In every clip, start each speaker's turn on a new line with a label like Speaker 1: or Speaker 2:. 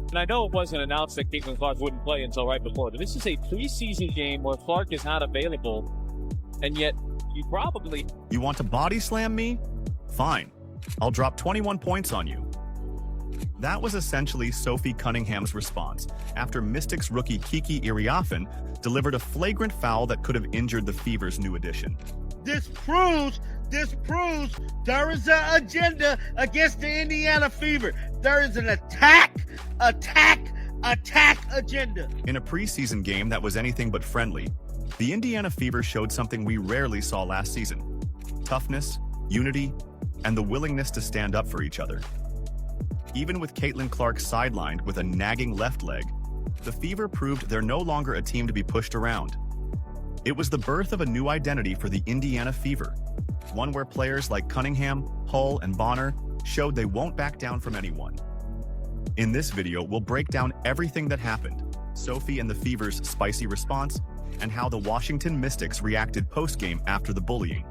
Speaker 1: And I know it wasn't announced that Caitlin Clark wouldn't play until right before, but this is a preseason game where Clark is not available, and yet
Speaker 2: You want to body slam me? Fine. I'll drop 21 points on you. That was essentially Sophie Cunningham's response after Mystics rookie Kiki Iriafen delivered a flagrant foul that could have injured the Fever's new addition.
Speaker 3: This proves there is an agenda against the Indiana Fever. There is an attack agenda.
Speaker 2: In a preseason game that was anything but friendly, the Indiana Fever showed something we rarely saw last season: toughness, unity, and the willingness to stand up for each other. Even with Caitlin Clark sidelined with a nagging left leg, the Fever proved they're no longer a team to be pushed around. It was the birth of a new identity for the Indiana Fever, one where players like Cunningham, Hull, and Bonner showed they won't back down from anyone. In this video, we'll break down everything that happened, Sophie and the Fever's spicy response, and how the Washington Mystics reacted post-game after the bullying.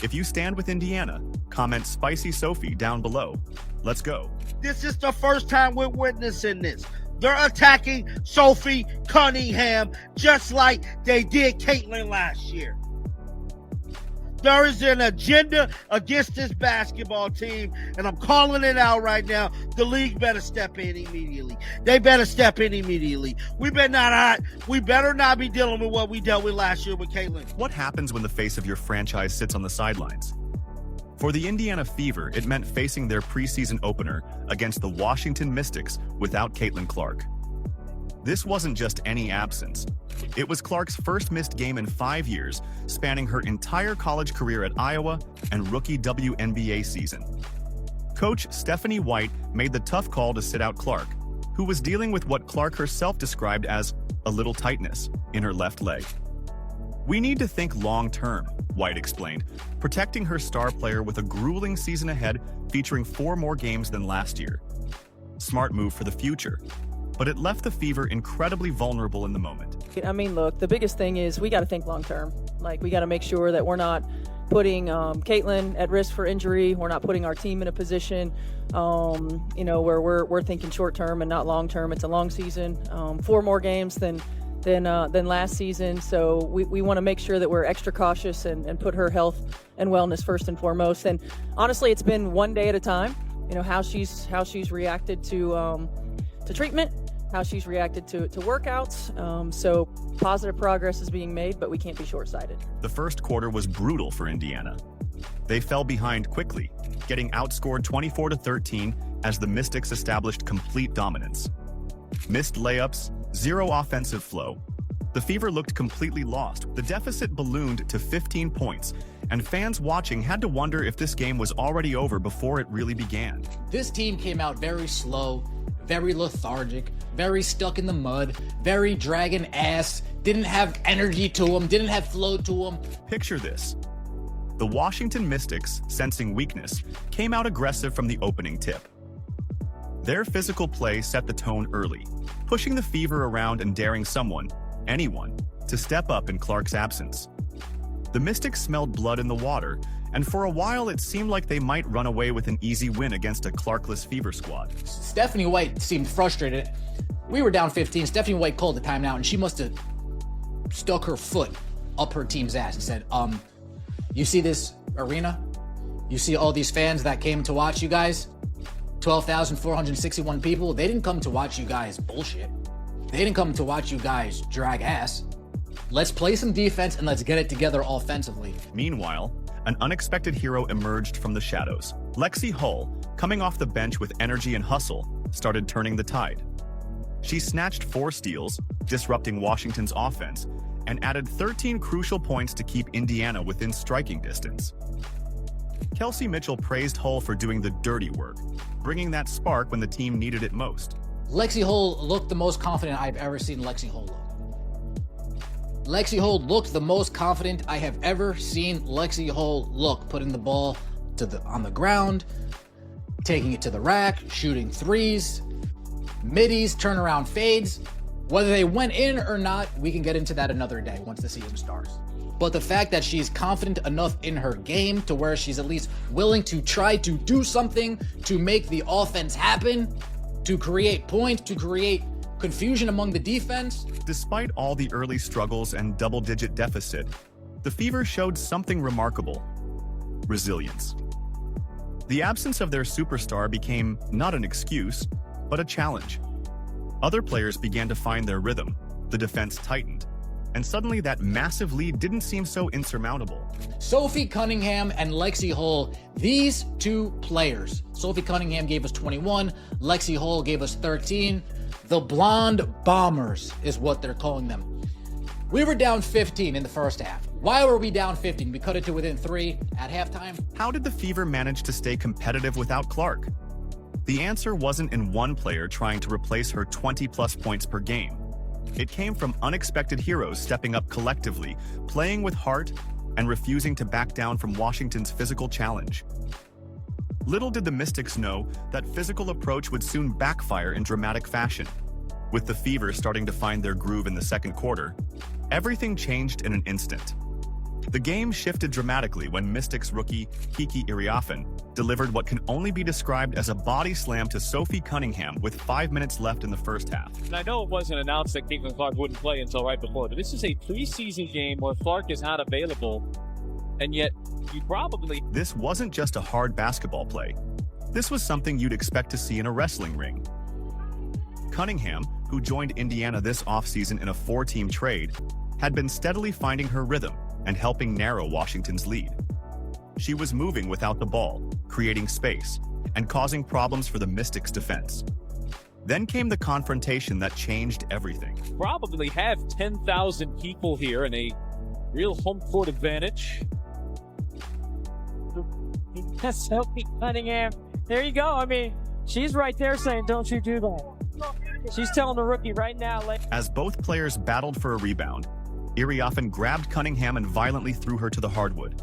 Speaker 2: If you stand with Indiana, comment Spicy Sophie down below. Let's go.
Speaker 3: This is the first time we're witnessing this. They're attacking Sophie Cunningham just like they did Caitlin last year. There is an agenda against this basketball team, and I'm calling it out right now. The league better step in immediately. They better step in immediately. We better not be dealing with what we dealt with last year with Caitlin.
Speaker 2: What happens when the face of your franchise sits on the sidelines? For the Indiana Fever, it meant facing their preseason opener against the Washington Mystics without Caitlin Clark. This wasn't just any absence. It was Clark's first missed game in 5 years, spanning her entire college career at Iowa and rookie WNBA season. Coach Stephanie White made the tough call to sit out Clark, who was dealing with what Clark herself described as a little tightness in her left leg. "We need to think long-term," White explained, protecting her star player with a grueling season ahead featuring 4 more games than last year. Smart move for the future, but it left the Fever incredibly vulnerable in the moment.
Speaker 4: I mean, look, the biggest thing is we got to think long-term. Like, we got to make sure that we're not putting Caitlin at risk for injury. We're not putting our team in a position, where we're thinking short-term and not long-term. It's a long season, 4 more games than last season. So we want to make sure that we're extra cautious and put her health and wellness first and foremost. And honestly, it's been one day at a time. How she's reacted to treatment, how she's reacted to workouts. So positive progress is being made, but we can't be short-sighted.
Speaker 2: The first quarter was brutal for Indiana. They fell behind quickly, getting outscored 24-13 as the Mystics established complete dominance. Missed layups, 0 offensive flow. The Fever looked completely lost. The deficit ballooned to 15 points, and fans watching had to wonder if this game was already over before it really began.
Speaker 5: This team came out very slow, very lethargic, very stuck in the mud, very dragging ass, didn't have energy to them, didn't have flow to them.
Speaker 2: Picture this. The Washington Mystics, sensing weakness, came out aggressive from the opening tip. Their physical play set the tone early, pushing the Fever around and daring anyone, to step up in Clark's absence. The Mystics smelled blood in the water, and for a while it seemed like they might run away with an easy win against a Clarkless Fever squad.
Speaker 5: Stephanie White seemed frustrated. We were down 15. Stephanie White called the timeout, and she must have stuck her foot up her team's ass and said, you see this arena? You see all these fans that came to watch you guys? 12,461 people. They didn't come to watch you guys bullshit. They didn't come to watch you guys drag ass. Let's play some defense and let's get it together offensively.
Speaker 2: Meanwhile, an unexpected hero emerged from the shadows. Lexi Hull, coming off the bench with energy and hustle, started turning the tide. She snatched 4 steals, disrupting Washington's offense, and added 13 crucial points to keep Indiana within striking distance. Kelsey Mitchell praised Hull for doing the dirty work, bringing that spark when the team needed it most.
Speaker 5: Lexi Hull looked the most confident I've ever seen Lexi Hull look. Lexi Hull looked the most confident I have ever seen Lexi Hull look, putting the ball on the ground, taking it to the rack, shooting threes, middies, turnaround fades. Whether they went in or not, we can get into that another day once the season starts. But the fact that she's confident enough in her game to where she's at least willing to try to do something to make the offense happen, to create points, to create confusion among the defense.
Speaker 2: Despite all the early struggles and double-digit deficit, the Fever showed something remarkable: resilience. The absence of their superstar became not an excuse, but a challenge. Other players began to find their rhythm, the defense tightened, and suddenly that massive lead didn't seem so insurmountable.
Speaker 5: Sophie Cunningham and Lexi Hull, these two players. Sophie Cunningham gave us 21, Lexi Hull gave us 13. The Blonde Bombers is what they're calling them. We were down 15 in the first half. Why were we down 15? We cut it to within 3 at halftime.
Speaker 2: How did the Fever manage to stay competitive without Clark? The answer wasn't in one player trying to replace her 20-plus points per game. It came from unexpected heroes stepping up collectively, playing with heart, and refusing to back down from Washington's physical challenge. Little did the Mystics know that physical approach would soon backfire in dramatic fashion. With the Fever starting to find their groove in the second quarter, everything changed in an instant. The game shifted dramatically when Mystics rookie Kiki Iriafen delivered what can only be described as a body slam to Sophie Cunningham with 5 minutes left in the first half.
Speaker 1: And I know it wasn't announced that Caitlin Clark wouldn't play until right before, but this is a preseason game where Clark is not available, and yet you probably...
Speaker 2: This wasn't just a hard basketball play. This was something you'd expect to see in a wrestling ring. Cunningham, who joined Indiana this offseason in a 4-team trade, had been steadily finding her rhythm and helping narrow Washington's lead. She was moving without the ball, creating space, and causing problems for the Mystics' defense. Then came the confrontation that changed everything.
Speaker 1: Probably have 10,000 people here and a real home court advantage.
Speaker 6: That's Sophie Cunningham. There you go. I mean, she's right there saying, don't you do that. She's telling the rookie right now.
Speaker 2: As both players battled for a rebound, Iriafen grabbed Cunningham and violently threw her to the hardwood.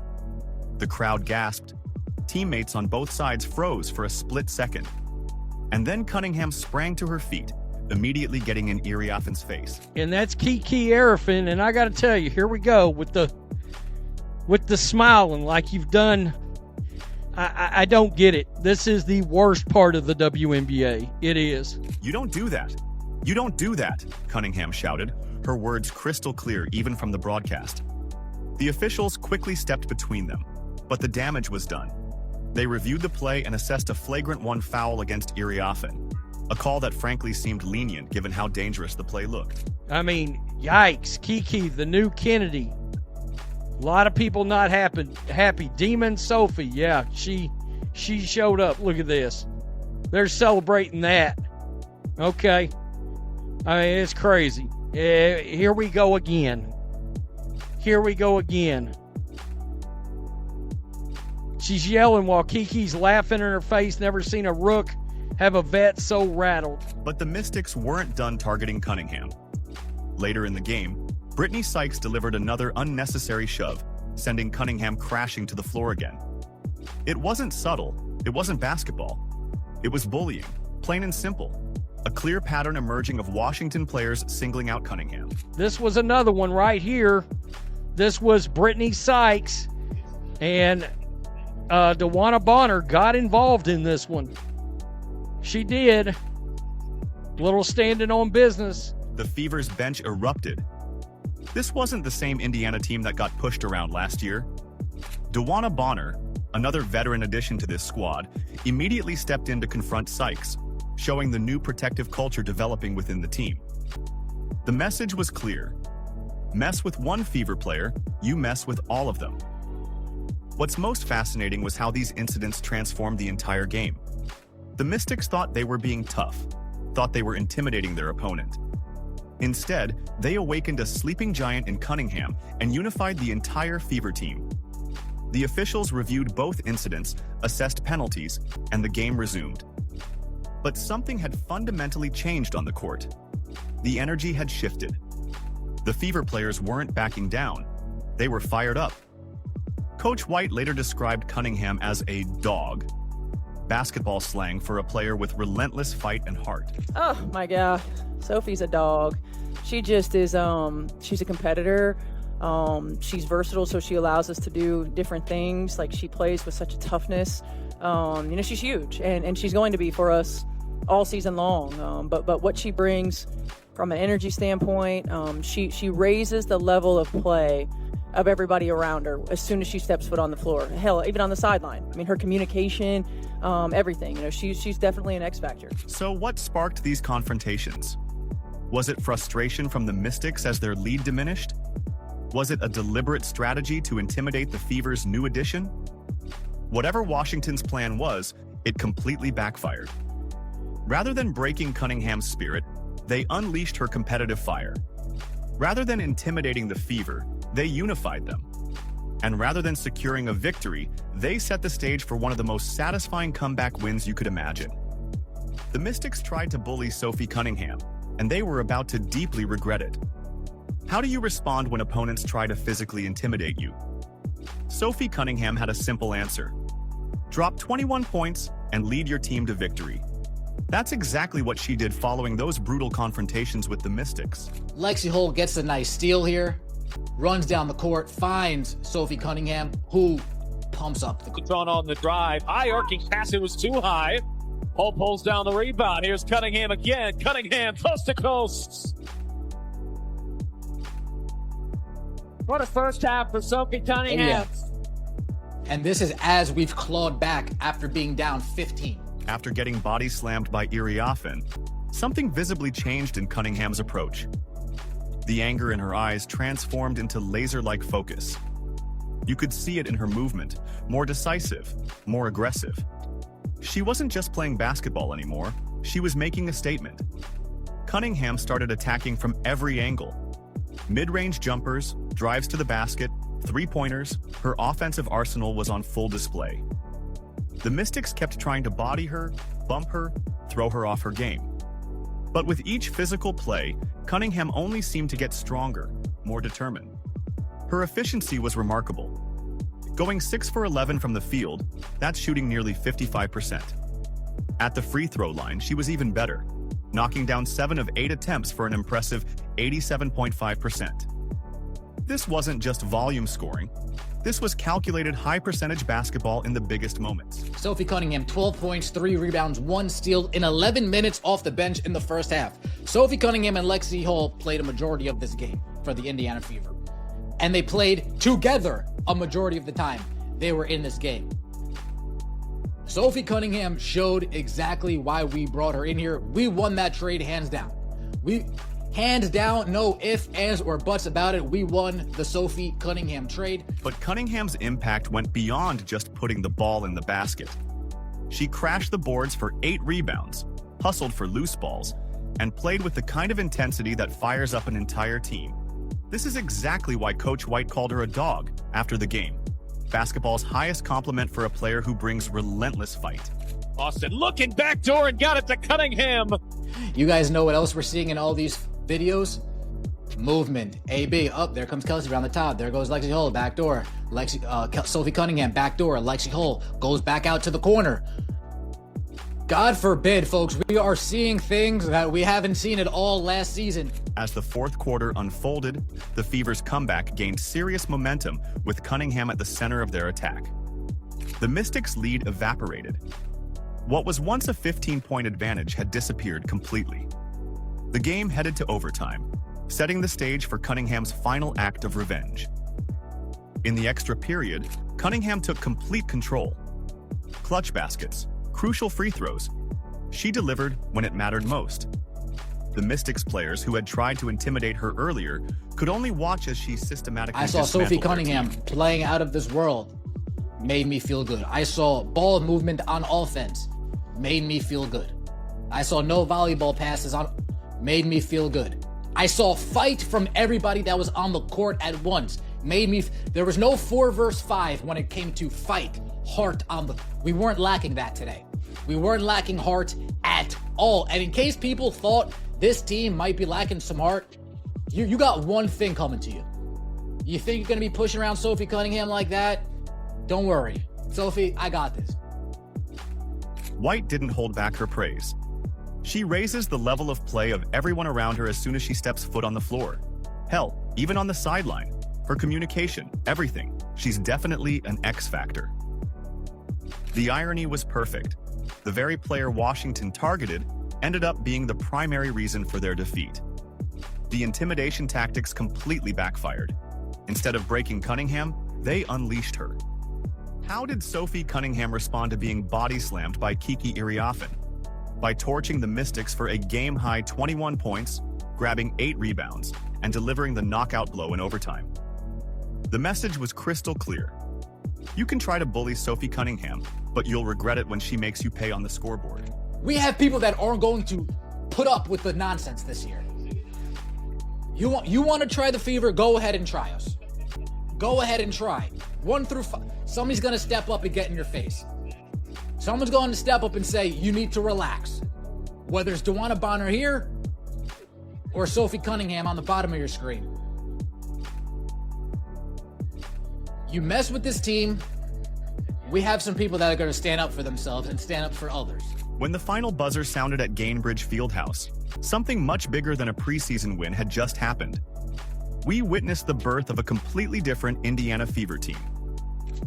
Speaker 2: The crowd gasped. Teammates on both sides froze for a split second. And then Cunningham sprang to her feet, immediately getting in Iriafen's face.
Speaker 7: And that's Kiki Iriafen, and I got to tell you, here we go with the smiling like you've done. I don't get it. This is the worst part of the WNBA. It is.
Speaker 2: You don't do that. You don't do that, Cunningham shouted, her words crystal clear even from the broadcast. The officials quickly stepped between them, but the damage was done. They reviewed the play and assessed a flagrant 1 foul against Iriafen, a call that frankly seemed lenient given how dangerous the play looked.
Speaker 7: I mean, yikes. Kiki, the new Kennedy. A lot of people not happy. Demon Sophie, yeah, she showed up. Look at this. They're celebrating that. Okay. I mean, it's crazy. Here we go again. Here we go again. She's yelling while Kiki's laughing in her face. Never seen a rook have a vet so rattled.
Speaker 2: But the Mystics weren't done targeting Cunningham. Later in the game, Brittany Sykes delivered another unnecessary shove, sending Cunningham crashing to the floor again. It wasn't subtle. It wasn't basketball. It was bullying, plain and simple. A clear pattern emerging of Washington players singling out Cunningham.
Speaker 7: This was another one right here. This was Brittany Sykes, and DeWanna Bonner got involved in this one. She did. Little standing on business.
Speaker 2: The Fever's bench erupted. This wasn't the same Indiana team that got pushed around last year. DeWanna Bonner, another veteran addition to this squad, immediately stepped in to confront Sykes, showing the new protective culture developing within the team. The message was clear. Mess with one Fever player, you mess with all of them. What's most fascinating was how these incidents transformed the entire game. The Mystics thought they were being tough, thought they were intimidating their opponent. Instead, they awakened a sleeping giant in Cunningham and unified the entire Fever team. The officials reviewed both incidents, assessed penalties, and the game resumed. But something had fundamentally changed on the court. The energy had shifted. The Fever players weren't backing down. They were fired up. Coach White later described Cunningham as a dog, basketball slang for a player with relentless fight and heart.
Speaker 4: Oh my God, Sophie's a dog. She just is, she's a competitor. She's versatile, so she allows us to do different things. Like, she plays with such a toughness. She's huge, and she's going to be for us all season long. But what she brings from an energy standpoint, she raises the level of play of everybody around her as soon as she steps foot on the floor. Hell, even on the sideline. I mean, her communication, everything. You know, she's definitely an X factor.
Speaker 2: So what sparked these confrontations? Was it frustration from the Mystics as their lead diminished? Was it a deliberate strategy to intimidate the Fever's new addition? Whatever Washington's plan was, it completely backfired. Rather than breaking Cunningham's spirit, they unleashed her competitive fire. Rather than intimidating the Fever, they unified them. And rather than securing a victory, they set the stage for one of the most satisfying comeback wins you could imagine. The Mystics tried to bully Sophie Cunningham, and they were about to deeply regret it. How do you respond when opponents try to physically intimidate you? Sophie Cunningham had a simple answer. Drop 21 points and lead your team to victory. That's exactly what she did following those brutal confrontations with the Mystics.
Speaker 5: Lexi Hull gets a nice steal here, runs down the court, finds Sophie Cunningham, who pumps up the court.
Speaker 1: On the drive. High arcing pass. It was too high. Hull pulls down the rebound. Here's Cunningham again. Cunningham coast to coast.
Speaker 6: What a first half for Sophie Cunningham.
Speaker 5: And this is as we've clawed back after being down 15.
Speaker 2: After getting body slammed by Iriafen, something visibly changed in Cunningham's approach. The anger in her eyes transformed into laser-like focus. You could see it in her movement, more decisive, more aggressive. She wasn't just playing basketball anymore, she was making a statement. Cunningham started attacking from every angle. Mid-range jumpers, drives to the basket, three-pointers, her offensive arsenal was on full display. The Mystics kept trying to body her, bump her, throw her off her game. But with each physical play, Cunningham only seemed to get stronger, more determined. Her efficiency was remarkable. Going 6 for 11 from the field, that's shooting nearly 55%. At the free throw line, she was even better, knocking down 7 of 8 attempts for an impressive 87.5%. This wasn't just volume scoring. This was calculated high-percentage basketball in the biggest moments.
Speaker 5: Sophie Cunningham, 12 points, 3 rebounds, 1 steal in 11 minutes off the bench in the first half. Sophie Cunningham and Lexi Hull played a majority of this game for the Indiana Fever. And they played together a majority of the time they were in this game. Sophie Cunningham showed exactly why we brought her in here. We won that trade hands down. Hands down, no ifs, ands, or buts about it. We won the Sophie Cunningham trade.
Speaker 2: But Cunningham's impact went beyond just putting the ball in the basket. She crashed the boards for 8 rebounds, hustled for loose balls, and played with the kind of intensity that fires up an entire team. This is exactly why Coach White called her a dog after the game. Basketball's highest compliment for a player who brings relentless fight.
Speaker 1: Austin looking backdoor and got it to Cunningham.
Speaker 5: You guys know what else we're seeing in all these videos? Movement. AB. Up there comes Kelsey around the top. There goes Lexi Hull. Back door. Sophie Cunningham. Back door. Lexi Hull goes back out to the corner. God forbid, folks, we are seeing things that we haven't seen at all last season.
Speaker 2: As the fourth quarter unfolded, the Fever's comeback gained serious momentum with Cunningham at the center of their attack. The Mystics' lead evaporated. What was once a 15-point advantage had disappeared completely. The game headed to overtime, setting the stage for Cunningham's final act of revenge. In the extra period, Cunningham took complete control. Clutch baskets, crucial free throws. She delivered when it mattered most. The Mystics players who had tried to intimidate her earlier could only watch as she systematically
Speaker 5: I saw Sophie
Speaker 2: dismantled their
Speaker 5: Cunningham
Speaker 2: team.
Speaker 5: playing out of this world. Made me feel good. I saw ball movement on offense. Made me feel good. I saw no volleyball passes on. Made me feel good. I saw fight from everybody that was on the court at once. There was no 4 versus 5 when it came to fight, heart on the. We weren't lacking that today. We weren't lacking heart at all. And in case people thought this team might be lacking some heart, you got one thing coming to you. You think you're going to be pushing around Sophie Cunningham like that? Don't worry. Sophie, I got this.
Speaker 2: White didn't hold back her praise. She raises the level of play of everyone around her as soon as she steps foot on the floor. Hell, even on the sideline. Her communication, everything. She's definitely an X factor. The irony was perfect. The very player Washington targeted ended up being the primary reason for their defeat. The intimidation tactics completely backfired. Instead of breaking Cunningham, they unleashed her. How did Sophie Cunningham respond to being body slammed by Kiki Iriafen? By torching the Mystics for a game-high 21 points, grabbing 8 rebounds, and delivering the knockout blow in overtime. The message was crystal clear. You can try to bully Sophie Cunningham, but you'll regret it when she makes you pay on the scoreboard.
Speaker 5: We have people that aren't going to put up with the nonsense this year. You want to try the fever? Go ahead and try us. Go ahead and try. 1 through 5. Somebody's going to step up and get in your face. Someone's going to step up and say, you need to relax. Whether it's DeWanna Bonner here or Sophie Cunningham on the bottom of your screen. You mess with this team, we have some people that are going to stand up for themselves and stand up for others.
Speaker 2: When the final buzzer sounded at Gainbridge Fieldhouse, something much bigger than a preseason win had just happened. We witnessed the birth of a completely different Indiana Fever team.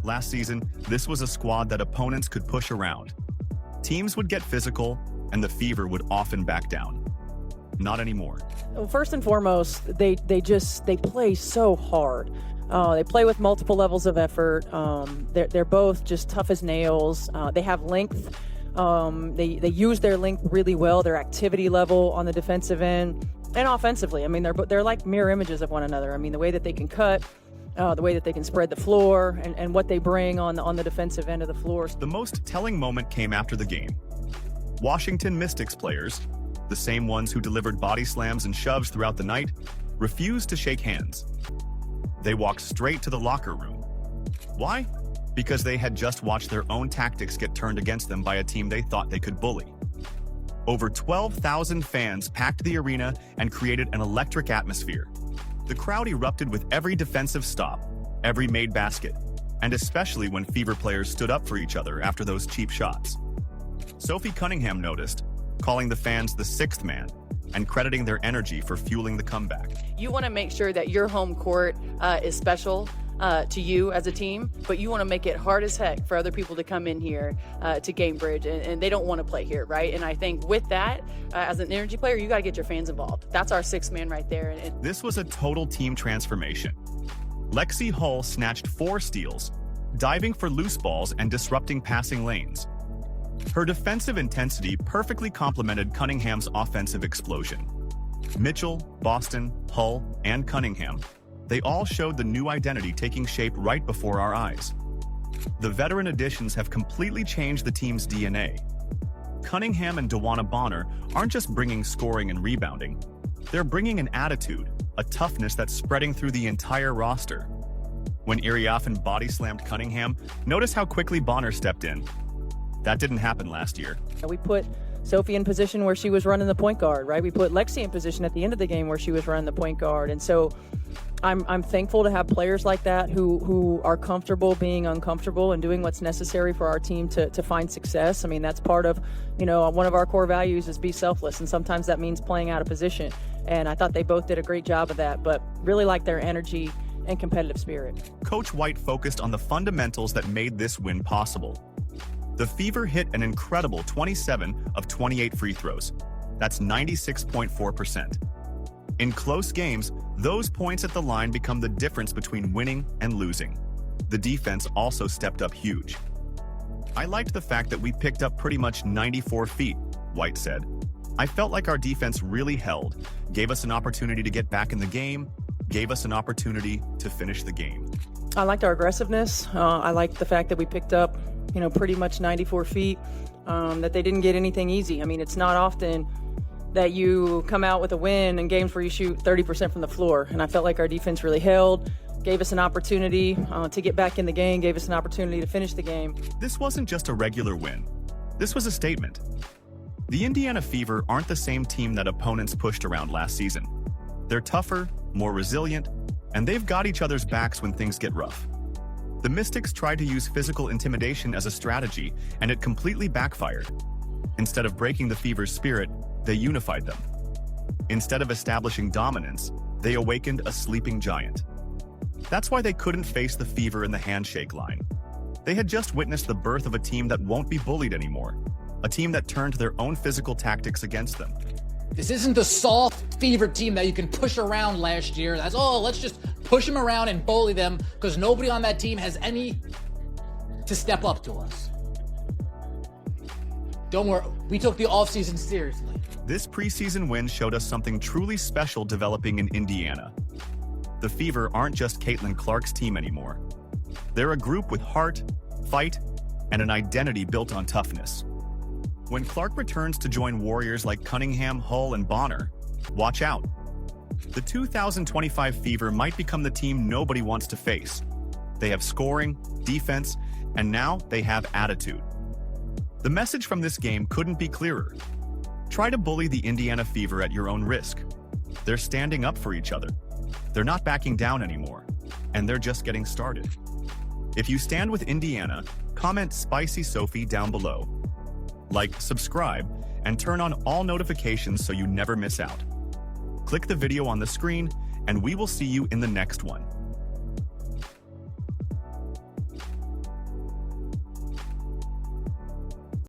Speaker 2: Last season, this was a squad that opponents could push around. Teams would get physical, and the Fever would often back down. Not anymore.
Speaker 4: Well, first and foremost, they play so hard. They play with multiple levels of effort. They're both just tough as nails. They have length. They use their length really well. Their activity level on the defensive end and offensively. I mean, they're like mirror images of one another. I mean, the way that they can cut, the way that they can spread the floor, and what they bring on the defensive end of the floor.
Speaker 2: The most telling moment came after the game. Washington Mystics players, the same ones who delivered body slams and shoves throughout the night, refused to shake hands. They walked straight to the locker room. Why? Because they had just watched their own tactics get turned against them by a team they thought they could bully. Over 12,000 fans packed the arena and created an electric atmosphere. The crowd erupted with every defensive stop, every made basket, and especially when Fever players stood up for each other after those cheap shots. Sophie Cunningham noticed, calling the fans the sixth man, and crediting their energy for fueling the comeback.
Speaker 8: You want to make sure that your home court is special to you as a team, but you want to make it hard as heck for other people to come in here to Gainbridge, and they don't want to play here, right? And I think with that, as an energy player, you got to get your fans involved. That's our sixth man right there.
Speaker 2: This was a total team transformation. Lexi Hull snatched 4 steals, diving for loose balls and disrupting passing lanes. Her defensive intensity perfectly complemented Cunningham's offensive explosion. Mitchell, Boston, Hull, and Cunningham, they all showed the new identity taking shape right before our eyes. The veteran additions have completely changed the team's DNA. Cunningham and DeWanna Bonner aren't just bringing scoring and rebounding. They're bringing an attitude, a toughness that's spreading through the entire roster. When Iriafen body slammed Cunningham, notice how quickly Bonner stepped in. That didn't happen last year.
Speaker 4: We put Sophie in position where she was running the point guard, right? We put Lexi in position at the end of the game where she was running the point guard. And so I'm thankful to have players like that who are comfortable being uncomfortable and doing what's necessary for our team to find success. I mean, that's part of, one of our core values is be selfless. And sometimes that means playing out of position. And I thought they both did a great job of that, but really like their energy and competitive spirit.
Speaker 2: Coach White focused on the fundamentals that made this win possible. The Fever hit an incredible 27 of 28 free throws. That's 96.4%. In close games, those points at the line become the difference between winning and losing. The defense also stepped up huge. I liked the fact that we picked up pretty much 94 feet, White said. I felt like our defense really held, gave us an opportunity to get back in the game, gave us an opportunity to finish the game.
Speaker 4: I liked our aggressiveness. I liked the fact that we picked up pretty much 94 feet, that they didn't get anything easy. I mean, it's not often that you come out with a win in games where you shoot 30% from the floor. And I felt like our defense really held, gave us an opportunity to get back in the game, gave us an opportunity to finish the game.
Speaker 2: This wasn't just a regular win. This was a statement. The Indiana Fever aren't the same team that opponents pushed around last season. They're tougher, more resilient, and they've got each other's backs when things get rough. The Mystics tried to use physical intimidation as a strategy, and it completely backfired. Instead of breaking the Fever's spirit, they unified them. Instead of establishing dominance, they awakened a sleeping giant. That's why they couldn't face the Fever in the handshake line. They had just witnessed the birth of a team that won't be bullied anymore. a team that turned their own physical tactics against them.
Speaker 5: This isn't the soft fever team that you can push around last year. That's, oh, let's just push them around and bully them because nobody on that team has any to step up to us. Don't worry, we took the offseason seriously.
Speaker 2: This preseason win showed us something truly special developing in Indiana. The Fever aren't just Caitlin Clark's team anymore. They're a group with heart, fight, and an identity built on toughness. When Clark returns to join warriors like Cunningham, Hull, and Bonner, watch out. The 2025 Fever might become the team nobody wants to face. They have scoring, defense, and now they have attitude. The message from this game couldn't be clearer. Try to bully the Indiana Fever at your own risk. They're standing up for each other. They're not backing down anymore, and they're just getting started. If you stand with Indiana, comment Spicy Sophie down below. Like, subscribe, and turn on all notifications so you never miss out. Click the video on the screen, and we will see you in the next one.